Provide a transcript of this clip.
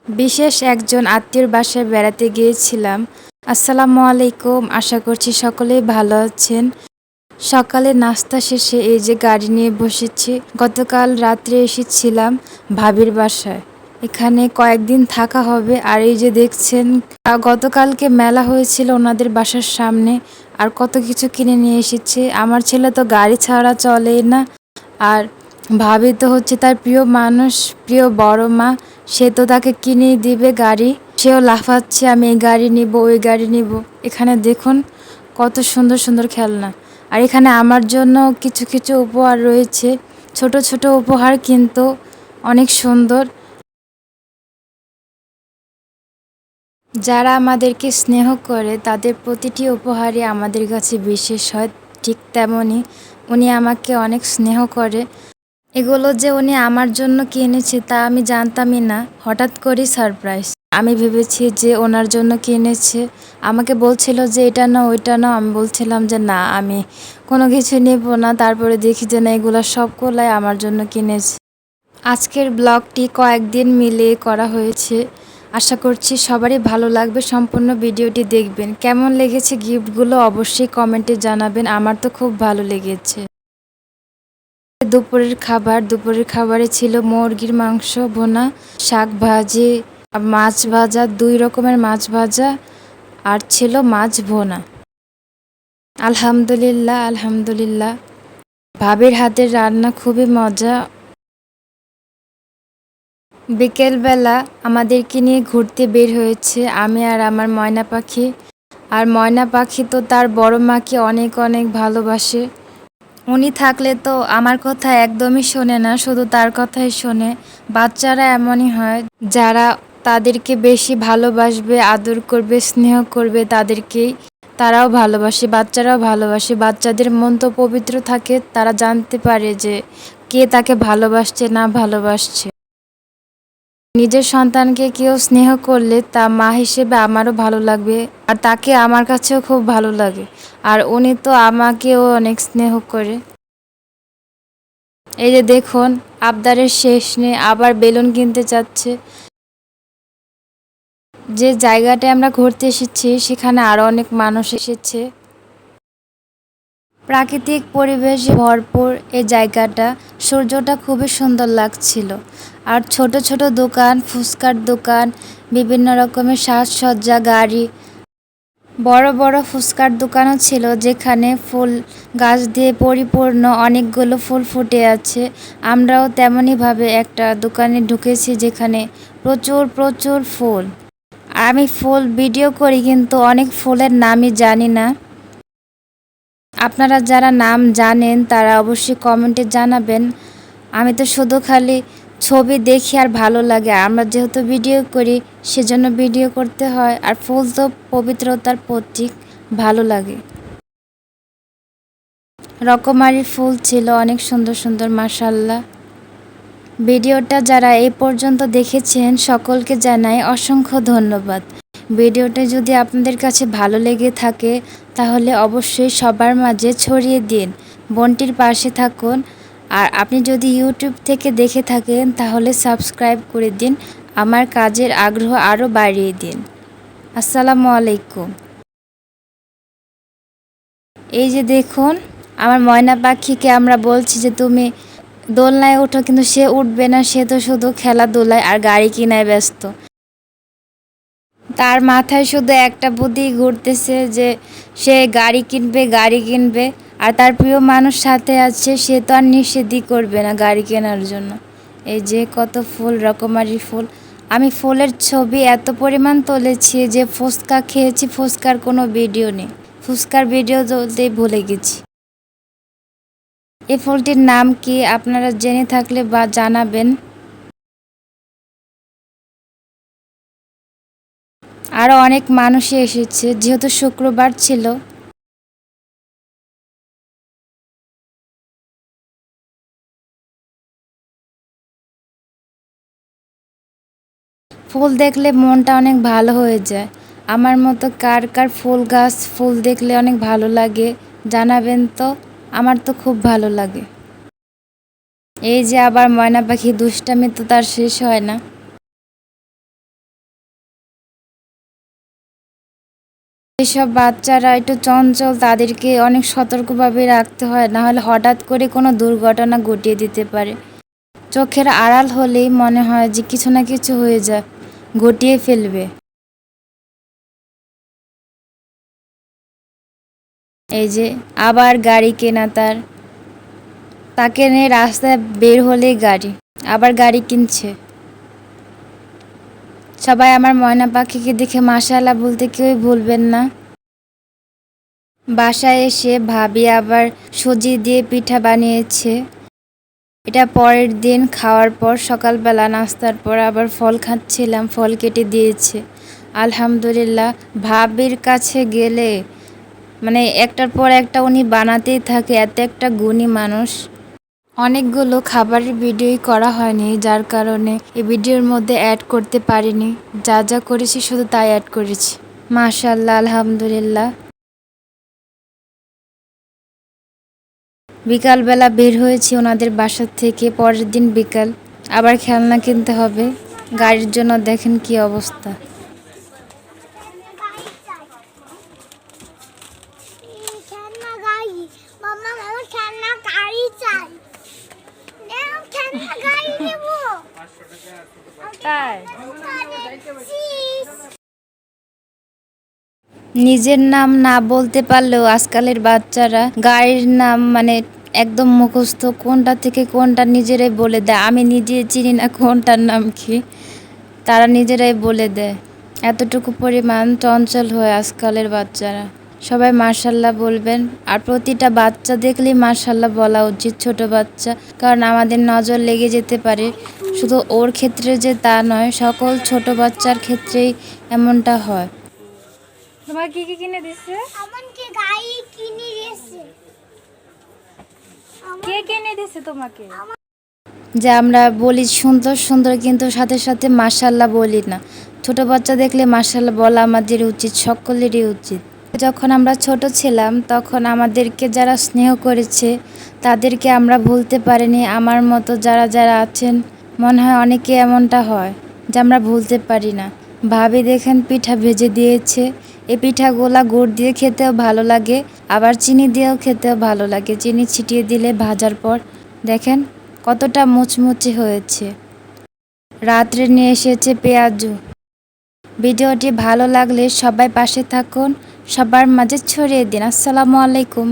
বিশেষ একজন আত্মীয়র বাসায় বেড়াতে গিয়েছিলাম। আসসালামু আলাইকুম, আশা করছি সকলেই ভালো আছেন। সকালে নাস্তা শেষে এই যে গাড়ি নিয়ে বসেছি। গতকাল রাত্রে এসেছিলাম ভাবির বাসায়। এখানে কয়েকদিন থাকা হবে। আর এই যে দেখছেন, গতকালকে মেলা হয়েছিল ওনাদের বাসার সামনে, আর কত কিছু কিনে নিয়ে এসেছে। আমার ছেলে তো গাড়ি ছাড়া চলেই না, আর ভাবি তো হচ্ছে তার প্রিয় মানুষ, প্রিয় বড় মা, সে তো তাকে কিনেই দিবে গাড়ি। সেও লাফাচ্ছে, আমি এই গাড়ি নিব, ওই গাড়ি নিব। এখানে দেখুন কত সুন্দর সুন্দর খেলনা। আর এখানে আমার জন্য কিছু কিছু উপহার রয়েছে, ছোট ছোট উপহার, কিন্তু অনেক সুন্দর। যারা আমাদেরকে স্নেহ করে তাদের প্রতিটি উপহারই আমাদের কাছে বিশেষ হয়। ঠিক তেমনই উনি আমাকে অনেক স্নেহ করে। এগুলো যে উনি আমার জন্য কিনেছে তা আমি জানতামই না, হঠাৎ করেই সারপ্রাইজ। আমি ভেবেছি যে ওনার জন্য কিনেছে। আমাকে বলছিল যে এটা নাও, ওইটা নাও। আমি বলছিলাম যে না, আমি কোনো কিছু নেব না। তারপরে দেখি যে না, এগুলো সবগুলাই আমার জন্য কিনেছে। আজকের ব্লগটি কয়েকদিন মিলিয়ে করা হয়েছে। আশা করছি সবারই ভালো লাগবে। সম্পূর্ণ ভিডিওটি দেখবেন। কেমন লেগেছে গিফটগুলো অবশ্যই কমেন্টে জানাবেন। আমার তো খুব ভালো লেগেছে। দুপুরের খাবারে ছিল মুরগির মাংস ভুনা, শাক ভাজি, মাছ ভাজা, 2 রকমের মাছ ভাজা, আর ছিল মাছ ভুনা। আলহামদুলিল্লাহ, আলহামদুলিল্লাহ। ভাবির হাতের রান্না খুবই মজা। বিকেলবেলা আমাদেরকে নিয়ে ঘুরতে বের হয়েছে আমি আর আমার ময়না পাখি। আর ময়না পাখি তো তার বড় মাকে অনেক অনেক ভালোবাসে। উনি থাকলে তো আমার কথা একদমই শোনে না, শুধু তার কথাই শোনে। বাচ্চারা এমনই হয়, যারা তাদেরকে বেশি ভালোবাসবে, আদর করবে, স্নেহ করবে, তাদেরকেই তারাও ভালোবাসে, বাচ্চারাও ভালোবাসে। বাচ্চাদের মন তো পবিত্র থাকে, তারা জানতে পারে যে কে তাকে ভালোবাসছে না ভালোবাসছে। নিজের সন্তানকে কেউ স্নেহ করলে তা মা হিসেবে আমারও ভালো লাগবে, আর তাকে আমার কাছেও খুব ভালো লাগে। আর উনি তো আমাকেও অনেক স্নেহ করে। এই যে দেখুন, আবদারের শেষ নেই, আবার বেলুন কিনতে চাচ্ছে। যে জায়গাটায় আমরা ঘুরতে এসেছি সেখানে আরও অনেক মানুষ এসেছে। প্রাকৃতিক পরিবেশে ভরপুর এই জায়গাটা। সূর্যটা খুবই সুন্দর লাগছিল। আর ছোট ছোট দোকান, ফুচকার দোকান, বিভিন্ন রকমের সাজসজ্জা, গাড়ি, বড় বড় ফুচকার দোকানও ছিল, যেখানে ফুল গাছ দিয়ে পরিপূর্ণ অনেকগুলো ফুল ফুটে আছে। আমরাও তেমনইভাবে একটা দোকানে ঢুকেছি, যেখানে প্রচুর প্রচুর ফুল। আমি ফুল ভিডিও করি, কিন্তু অনেক ফুলের নামই জানি না। আপনারা যারা নাম জানেন তারা অবশ্যই কমেন্টে জানাবেন। আমি তো শুধু খালি ছবি দেখি আর ভালো লাগে। আমরা যেহেতু ভিডিও করি সেজন্য ভিডিও করতে হয়। আর ফুল তো পবিত্রতার প্রতীক, ভালো লাগে। রকমারি ফুল ছিল, অনেক সুন্দর সুন্দর, মাশাআল্লাহ। ভিডিওটা যারা এই পর্যন্ত দেখেছেন সকলকে জানাই অসংখ্য ধন্যবাদ। ভিডিওটা যদি আপনাদের কাছে ভালো লেগে থাকে তাহলে অবশ্যই সবার মাঝে ছড়িয়ে দিন, বোনটির পাশে থাকুন। আর আপনি যদি ইউটিউব থেকে দেখে থাকেন তাহলে সাবস্ক্রাইব করে দিন, আমার কাজের আগ্রহ আরও বাড়িয়ে দিন। আসসালামু আলাইকুম। এই যে দেখুন, আমার ময়না পাখিকে আমরা বলছি যে তুমি দোলনায় ওঠো, কিন্তু সে উঠবে না। সে তো শুধু খেলাধুলায় আর গাড়ি কিনায় ব্যস্ত। তার মাথায় শুধু একটা বুদ্ধি ঘুরতেছে যে সে গাড়ি কিনবে, গাড়ি কিনবে। আর তার প্রিয় মানুষ সাথে আছে, সে তো আর নিষেধই করবে না গাড়ি কেনার জন্য। এই যে কত ফুল, রকমারি ফুল। আমি ফুলের ছবি এত পরিমাণ তুলেছি যে ফুচকা খেয়েছি, ফুচকার কোনো ভিডিও নেই। ফুচকার ভিডিও তুলতেই ভুলে গেছি। এই ফুলটির নাম কি আপনারা জেনে থাকলে বা জানাবেন। আরও অনেক মানুষই এসেছে, যেহেতু শুক্রবার ছিল। ফুল দেখলে মনটা অনেক ভালো হয়ে যায়। আমার মতো কার কার ফুল গাছ, ফুল দেখলে অনেক ভালো লাগে জানাবেন তো। আমার তো খুব ভালো লাগে। এই যে আবার ময়না পাখি দুষ্টামি তো তার শেষ হয় না। এসব বাচ্চারা একটু চঞ্চল, তাদেরকে অনেক সতর্কভাবে রাখতে হয়, না হলে হঠাৎ করে কোনো দুর্ঘটনা ঘটিয়ে দিতে পারে। চোখের আড়াল হলেই মনে হয় যে কিছু না কিছু হয়ে যায়, ঘটিয়ে ফেলবে। এই যে আবার গাড়ি কেনা তাকে নিয়ে রাস্তায় বের হলেই গাড়ি, আবার গাড়ি কিনছে। সবাই আমার ময়না পাখিকে দেখে মাশাআল্লাহ বলতে কেউই ভুলবেন না। বাসায় এসে ভাবি আবার সুজি দিয়ে পিঠা বানিয়েছে। এটা পরের দিন খাওয়ার পর সকালবেলা নাস্তার পর আবার ফল খাচ্ছিলাম, ফল কেটে দিয়েছে। আলহামদুলিল্লাহ, ভাবির কাছে গেলে মানে একটার পর একটা উনি বানাতেই থাকে, এত একটা গুণী মানুষ। অনেকগুলো খাবারের ভিডিওই করা হয়নি, যার কারণে এই ভিডিওর মধ্যে অ্যাড করতে পারিনি। যা যা করেছি শুধু তাই অ্যাড করেছি। মাশাআল্লাহ, আলহামদুলিল্লাহ। বিকালবেলা বের হয়েছি ওনাদের বাসা থেকে, পরের দিন বিকাল আবার খেলনা কিনতে হবে গাড়ির জন্য। দেখেন কি অবস্থা। নিজের নাম না বলতে পারলেও আজকালের বাচ্চারা গাড়ির নাম মানে একদম মুখস্থ, কোনটা থেকে কোনটা নিজেরাই বলে দেয়। আমি নিজে চিনি না কোনটার নাম কি, তারা নিজেরাই বলে দেয়। এতটুকু পরিমাণ চঞ্চল হয় আজকালের বাচ্চারা। সবাই মাশাআল্লাহ বলবেন, আর প্রতিটা বাচ্চা দেখলেই মাশাআল্লাহ বলা উচিত, ছোট বাচ্চা। কারণ আমাদের নজর লেগে যেতে পারে। শুধু ওর ক্ষেত্রে যে তা নয়, সকল ছোট বাচ্চার ক্ষেত্রেই এমনটা হয়। তোমার কি কি কিনে দিচ্ছে? আমাকে গাড়ি কিনে দিয়েছে। কে কিনে দিয়েছে তোমাকে? যে আমরা বলি সুন্দর সুন্দর, কিন্তু সাথে সাথে মাশাআল্লাহ বলি না। ছোট বাচ্চা দেখলে মাশাআল্লাহ বলা আমাদের উচিত, সকলেরই উচিত। যখন আমরা ছোট ছিলাম তখন আমাদেরকে যারা স্নেহ করেছে তাদেরকে আমরা ভুলতে পারিনি। আমার মতো যারা যারা আছেন, মনে হয় অনেকে এমনটা হয় যে আমরা ভুলতে পারি না। ভাবি দেখেন পিঠা ভেজে দিয়েছে। এই পিঠাগুলা গুড় দিয়ে খেতেও ভালো লাগে, আবার চিনি দিয়েও খেতেও ভালো লাগে। চিনি ছিটিয়ে দিলে ভাজার পর দেখেন কতটা মুচমুচে হয়েছে। রাত্রে নিয়ে এসেছে পেঁয়াজু। ভিডিওটি ভালো লাগলে সবাই পাশে থাকুন, সবার মাঝে ছড়িয়ে দিন। আসসালামু আলাইকুম।